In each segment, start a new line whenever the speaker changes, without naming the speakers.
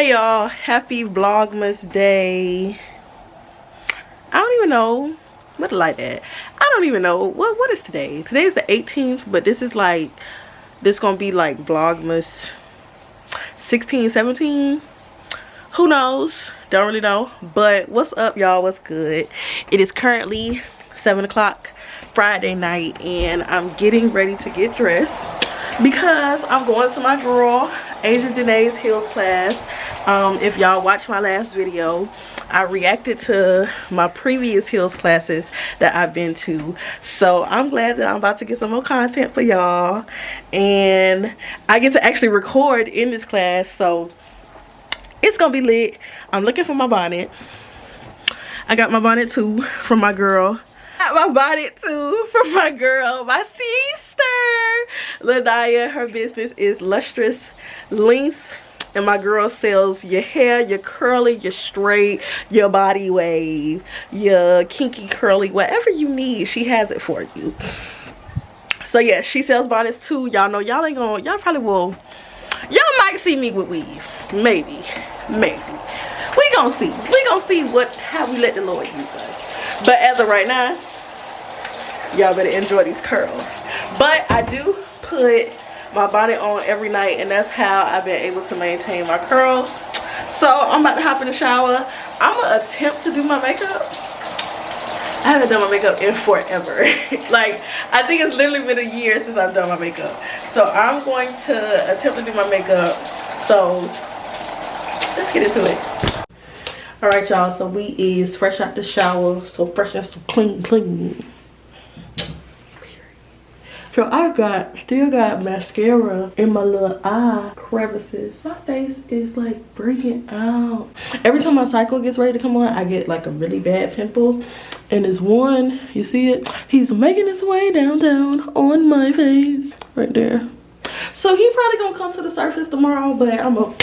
Hey y'all, happy Vlogmas day. I don't even know what like that. I don't even know what is today. Today is the 18th, but this is like this gonna be like Vlogmas 16, 17. Who knows? Don't really know. But what's up, y'all? What's good? It is currently 7 o'clock Friday night, and I'm getting ready to get dressed because I'm going to my girl Adrian Danae's heels class. If y'all watched my last video, I reacted to my previous heels classes that I've been to, so I'm glad that I'm about to get some more content for y'all, and I get to actually record in this class, so it's gonna be lit. I'm looking for my bonnet. I got my bonnet too from my girl. My sister Lanaya. Her business is Lustrous Links, and my girl sells your hair, your curly, your straight, your body wave, your kinky curly, whatever you need, she has it for you. So yeah, she sells bonnets too. Y'all know y'all ain't gonna, y'all probably will, y'all might see me with weave, maybe we gonna see how we let the Lord use us. But as of right now, y'all better enjoy these curls. But I do put my bonnet on every night, and that's how I've been able to maintain my curls. So I'm about to hop in the shower. I'm gonna attempt to do my makeup. I haven't done my makeup in forever. Like, I think it's literally been a year since I've done my makeup. So I'm going to attempt to do my makeup. So let's get into it. All right, y'all, so we is fresh out the shower, so fresh and so clean. So I still got mascara in my little eye crevices. My face is like breaking out. Every time my cycle gets ready to come on, I get like a really bad pimple. And there's one, you see it? He's making his way down on my face, right there. So he probably gonna come to the surface tomorrow, but I'm gonna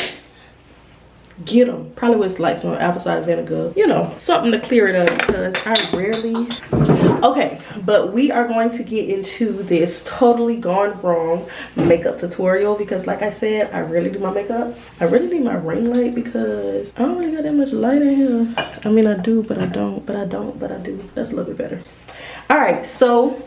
get him. Probably with like some apple cider vinegar, you know, something to clear it up, because I rarely. Okay, but we are going to get into this totally gone wrong makeup tutorial, because like I said, I rarely do my makeup. I really need my ring light because I don't really got that much light in here. I mean, I do, but I don't, but I do. That's a little bit better. All right, so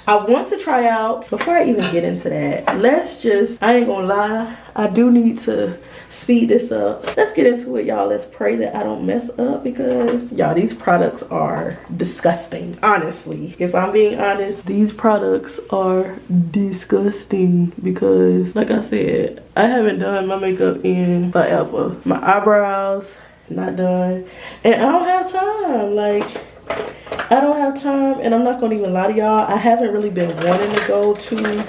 I want to try out, before I even get into that, I ain't gonna lie, I do need to speed this up. Let's get into it, y'all. Let's pray that I don't mess up, because y'all, these products are disgusting. Honestly, if I'm being honest, these products are disgusting, because like I said, I haven't done my makeup in forever. My eyebrows not done, and I don't have time. Like, I don't have time, and I'm not gonna even lie to y'all, I haven't really been wanting to go to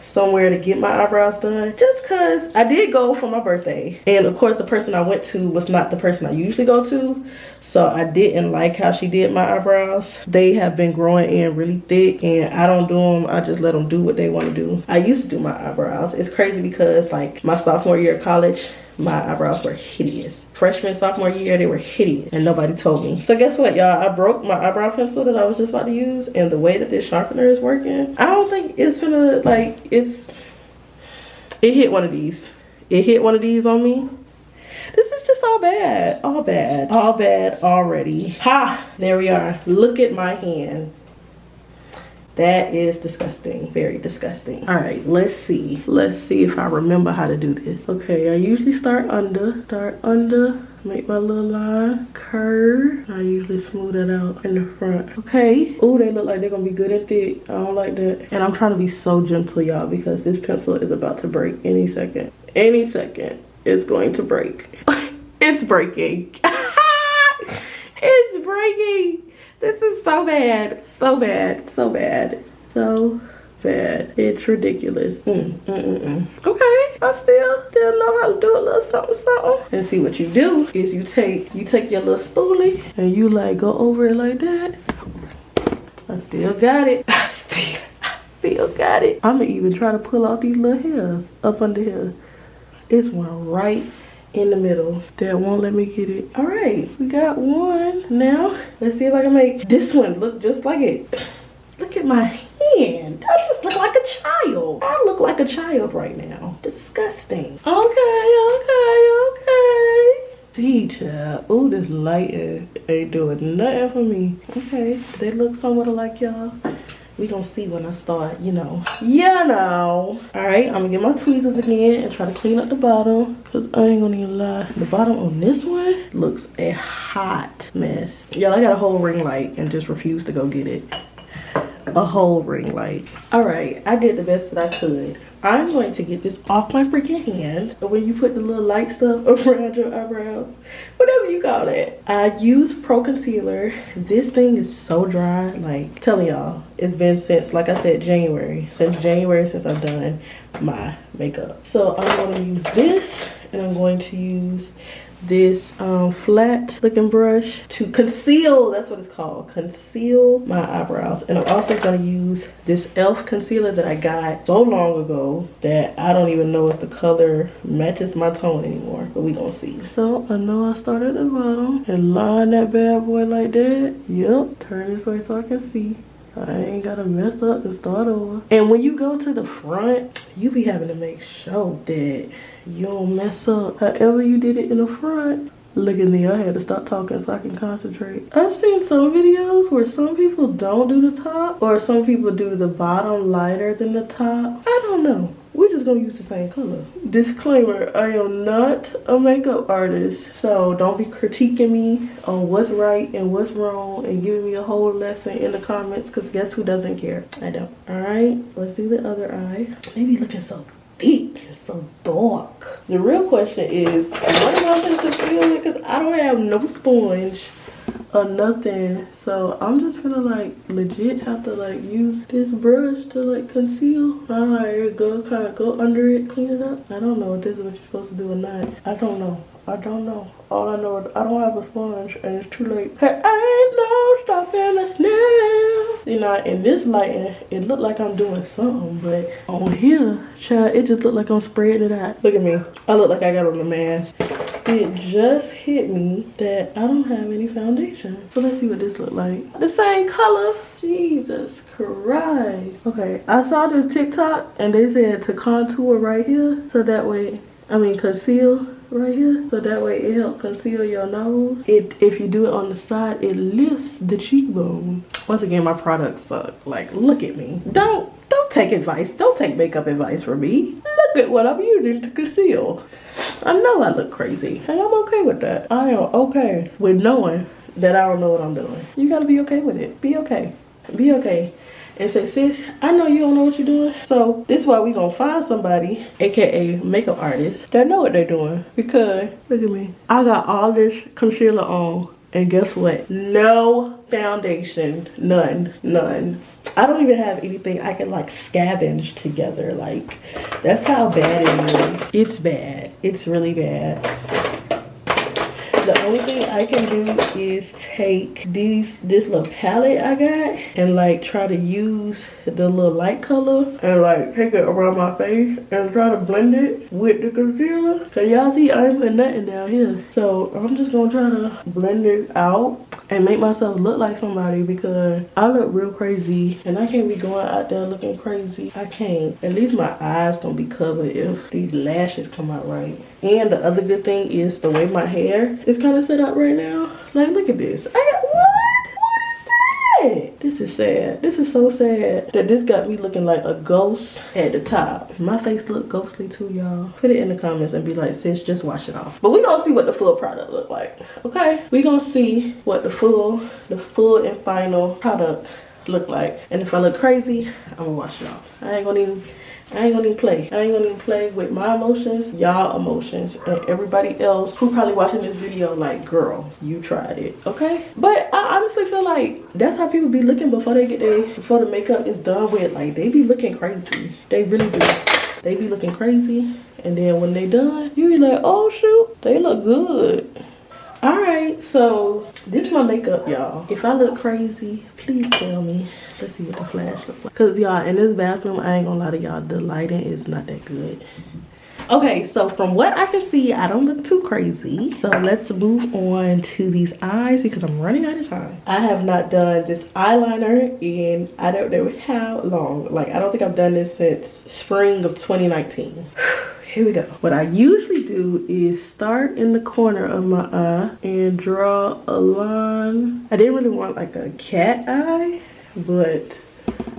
somewhere to get my eyebrows done, just because I did go for my birthday, and of course the person I went to was not the person I usually go to, so I didn't like how she did my eyebrows. They have been growing in really thick, and I don't do them. I just let them do what they want to do. I used to do my eyebrows. It's crazy because like my sophomore year of college, my eyebrows were hideous. Freshman, sophomore year, they were hideous, and nobody told me. So guess what, y'all? I broke my eyebrow pencil that I was just about to use, and the way that this sharpener is working, I don't think it's gonna, like, it hit one of these. It hit one of these on me. This is just all bad already. Ha, there we are. Look at my hand. That is disgusting, very disgusting. All right, let's see if I remember how to do this. Okay, I usually start under, make my little line, curve. I usually smooth that out in the front. Okay, oh, they look like they're gonna be good and thick. I don't like that. And I'm trying to be so gentle, y'all, because this pencil is about to break any second. Any second, it's going to break. It's breaking. It's breaking. This is so bad, so bad. It's ridiculous. Okay, I still know how to do a little something. And see, what you do is you take your little spoolie and you like go over it like that. I still got it. I still got it. I'm gonna even try to pull out these little hairs up under here. It's one right in the middle that won't let me get it. All right, we got one. Now let's see if I can make this one look just like it. Look at my hand. I just look like a child. I look like a child right now. Disgusting. Okay. see, child. Ooh, this lighting ain't doing nothing for me. Okay, they look somewhat alike, y'all. We gonna see when I start, you know. All right, I'm gonna get my tweezers again and try to clean up the bottom, cause I ain't gonna even lie. The bottom on this one looks a hot mess. Y'all, I got a whole ring light and just refuse to go get it. A whole ring light. All right, I did the best that I could. I'm going to get this off my freaking hands. When you put the little light stuff around your eyebrows, whatever you call it. I use Pro Concealer. This thing is so dry. Like, telling y'all, it's been since, like I said, January. Since January, since I've done my makeup. So I'm going to use this, and I'm going to use this flat looking brush to conceal, that's what it's called, conceal my eyebrows. And I'm also going to use this e.l.f. concealer that I got so long ago that I don't even know if the color matches my tone anymore, but we gonna see. So I know I started at the bottom and line that bad boy like that. Yep, turn this way so I can see. I ain't gotta mess up and start over. And when you go to the front, you be having to make sure that you don't mess up. However you did it in the front. Look at me, I had to stop talking so I can concentrate. I've seen some videos where some people don't do the top, or some people do the bottom lighter than the top. I don't know. We're just gonna use the same color. Disclaimer, I am not a makeup artist, so don't be critiquing me on what's right and what's wrong and giving me a whole lesson in the comments, because guess who doesn't care? I don't. All right, let's do the other eye. They be looking so thick and so dark. The real question is, what am I supposed to feel it? Because I don't have no sponge or nothing, so I'm just gonna like legit have to like use this brush to like conceal. Alright, go kind of go under it, clean it up. I don't know if this is what you're supposed to do or not. I don't know. All I know is I don't have a sponge and it's too late. Cause I ain't no stopping us now. You know, in this lighting, it looked like I'm doing something, but on here, child, it just looked like I'm spreading it out. Look at me. I look like I got on a mask. It just hit me that I don't have any foundation. So let's see what this look like. The same color. Jesus Christ. Okay, I saw this TikTok and they said to contour right here. So that way, conceal right here, so that way it helps conceal your nose. If you do it on the side, it lifts the cheekbone. Once again, my products suck. Like, look at me. Don't take advice. Don't take makeup advice from me. Look at what I'm using to conceal. I know I look crazy, and I'm okay with that. I am okay with knowing that I don't know what I'm doing. You gotta be okay with it. Be okay. Be okay. And say, sis, I know you don't know what you're doing. So this is why we gonna find somebody, aka makeup artist, that know what they're doing. Because look at me, I got all this concealer on, and guess what? No foundation, none. I don't even have anything I can like scavenge together. Like, that's how bad it is. It's bad. It's really bad. The only thing I can do is take this little palette I got and like try to use the little light color and like take it around my face and try to blend it with the concealer. Cause y'all see I ain't putting nothing down here. So I'm just gonna try to blend it out and make myself look like somebody, because I look real crazy and I can't be going out there looking crazy. I can't. At least my eyes gonna be covered if these lashes come out right. And the other good thing is the way my hair is kind of set up right now. Like, look at this. I got what is that? This is sad. This is so sad that this got me looking like a ghost at the top. My face look ghostly too, y'all. Put it in the comments and be like, sis, just wash it off. But we gonna see what the full product look like. Okay, we gonna see what the full and final product look like. And if I look crazy, I'm gonna wash it off. I ain't gonna even play. I ain't gonna even play with my emotions, y'all emotions, and everybody else who probably watching this video like, girl, you tried it, okay? But I honestly feel like that's how people be looking before the makeup is done with. Like, they be looking crazy. They really do. They be looking crazy, and then when they done, you be like, oh shoot, they look good. Alright, so this is my makeup, y'all. If I look crazy, please tell me. Let's see what the flash looks like. Cause y'all, in this bathroom, I ain't gonna lie to y'all, the lighting is not that good. Okay, so from what I can see, I don't look too crazy. So let's move on to these eyes because I'm running out of time. I have not done this eyeliner in I don't know how long. Like, I don't think I've done this since spring of 2019. here we go. What I usually do is start in the corner of my eye and draw a line. I didn't really want like a cat eye, but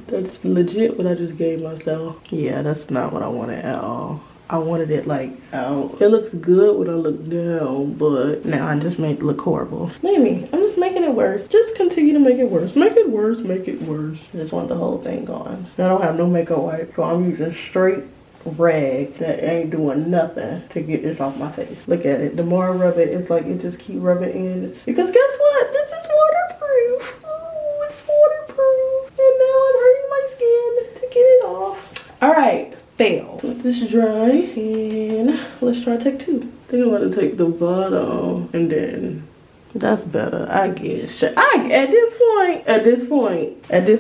that's legit what I just gave myself. Yeah, that's not what I wanted at all. I wanted it like out. It looks good when I look down, but now I just made it look horrible. Maybe I'm just making it worse. Just continue to make it worse. Make it worse, make it worse. I just want the whole thing gone. I don't have no makeup wipe, so I'm using straight rag that ain't doing nothing to get this off my face. Look at it. The more I rub it, it's like it just keep rubbing in. Because guess what? This is waterproof. Oh, it's waterproof. And now I'm hurting my skin to get it off. All right. Fail. Let this dry and let's try take 2. I think I'm gonna take the bottom and then that's better, I guess. At this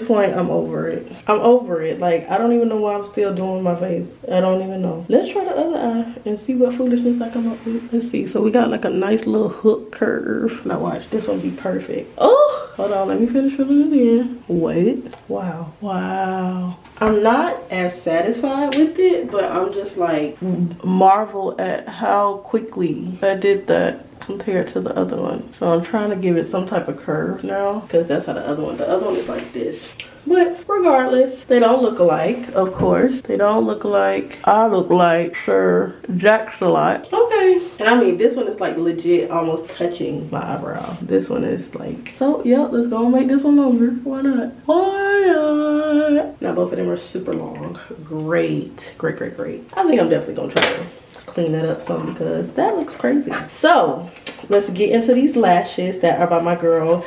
point, I'm over it. I'm over it. Like, I don't even know why I'm still doing my face. I don't even know. Let's try the other eye and see what foolishness I come up with. Let's see. So we got like a nice little hook curve. Now watch, this one be perfect. Oh, hold on, let me finish filling it in. Wait. Wow. Wow. I'm not as satisfied with it, but I'm just like marvel at how quickly I did that compared to the other one. So I'm trying to give it some type of curve now, because that's how the other one is like this. But regardless, they don't look alike, of course. They don't look like I look like Sir Jax-a-lot. Okay. And I mean, this one is like legit almost touching my eyebrow. This one is like, so yeah, let's go and make this one longer. Why not? Why not? Now both of them are super long. Great. Great, great, great. I think I'm definitely gonna try to clean that up some because that looks crazy. So let's get into these lashes that are by my girl,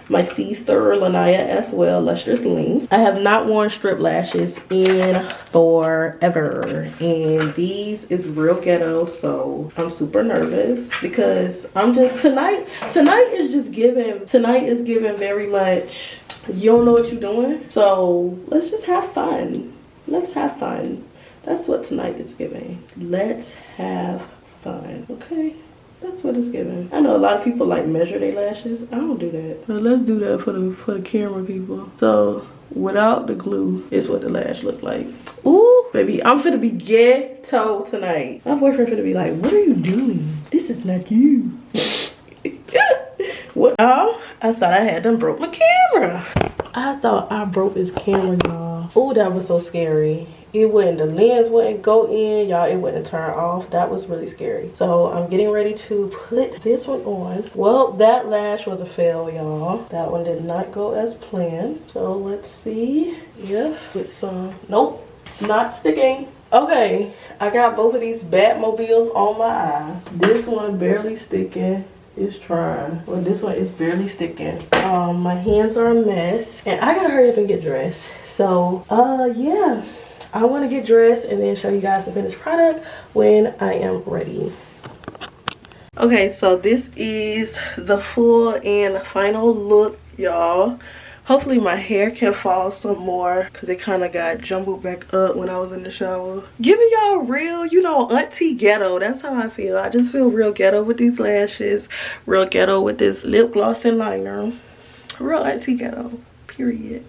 my sister Lanaya as well, Lustrous Links. I have not worn strip lashes in forever, and these is real ghetto, so I'm super nervous because I'm just tonight is giving very much you don't know what you're doing, so let's just have fun. Let's have fun. That's what tonight is giving. Let's have fun. Okay, that's what it's giving. I know a lot of people like measure their lashes. I don't do that, but let's do that for the camera people. So without the glue is what the lash look like. Ooh, baby, I'm finna be ghetto tonight. My boyfriend finna be like, what are you doing? This is not you. What? Oh, I thought I had done broke my camera. I thought I broke this camera, y'all. Oh, that was so scary. The lens wouldn't go in, y'all. It wouldn't turn off. That was really scary. So I'm getting ready to put this one on. Well, that lash was a fail, y'all. That one did not go as planned. So let's see if with some, nope, it's not sticking. Okay, I got both of these Batmobiles on my eye. This one barely sticking. It's trying. Well, this one is barely sticking. My hands are a mess and I gotta hurry up and get dressed. So yeah, I want to get dressed and then show you guys the finished product when I am ready. Okay, so this is the full and final look, y'all. Hopefully my hair can fall some more because it kind of got jumbled back up when I was in the shower. Giving y'all real, you know, auntie ghetto. That's how I feel. I just feel real ghetto with these lashes. Real ghetto with this lip gloss and liner. Real auntie ghetto, period.